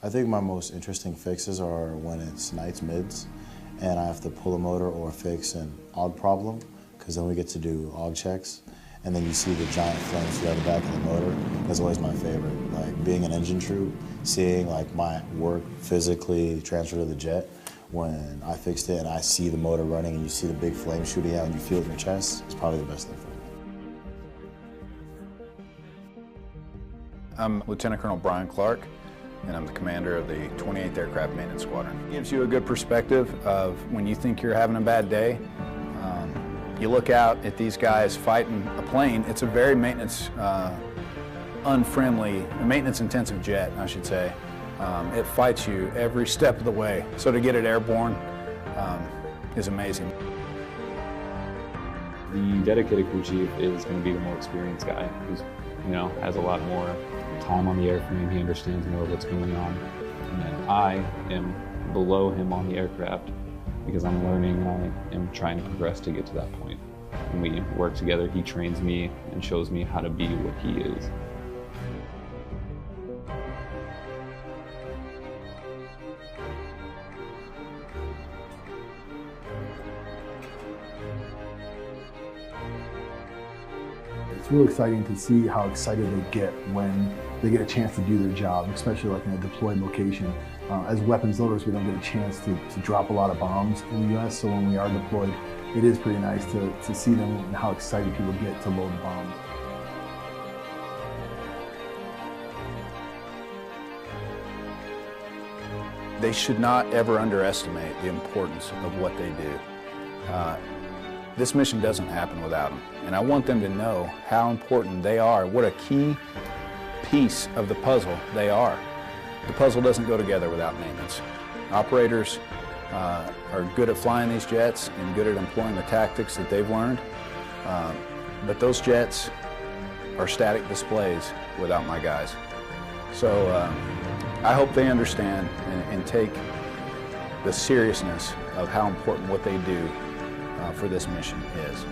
I think my most interesting fixes are when it's nights mids and I have to pull a motor or fix an AUG problem, because then we get to do AUG checks, and then you see the giant flames throughout the back of the motor. That's always my favorite. Like being an engine troop, seeing like my work physically transfer to the jet when I fixed it and I see the motor running and you see the big flame shooting out and you feel it in your chest, it's probably the best thing for me. I'm Lieutenant Colonel Brian Clark, and I'm the commander of the 28th Aircraft Maintenance Squadron. It gives you a good perspective of when you think you're having a bad day. You look out at these guys fighting a plane. It's a very maintenance-intensive jet, I should say. It fights you every step of the way. So to get it airborne is amazing. The dedicated crew chief is going to be the more experienced guy who's, has a lot more time on the airframe. He understands more of what's going on. And then I am below him on the aircraft because I'm learning, I am trying to progress to get to that point. And we work together. He trains me and shows me how to be what he is. It's really exciting to see how excited they get when they get a chance to do their job, especially like in a deployed location. As weapons loaders, we don't get a chance to drop a lot of bombs in the U.S., so when we are deployed, it is pretty nice to see them and how excited people get to load bombs. They should not ever underestimate the importance of what they do. This mission doesn't happen without them, and I want them to know how important they are, what a key piece of the puzzle they are. The puzzle doesn't go together without maintenance. Operators are good at flying these jets and good at employing the tactics that they've learned, but those jets are static displays without my guys. So I hope they understand and take the seriousness of how important what they do for this mission is.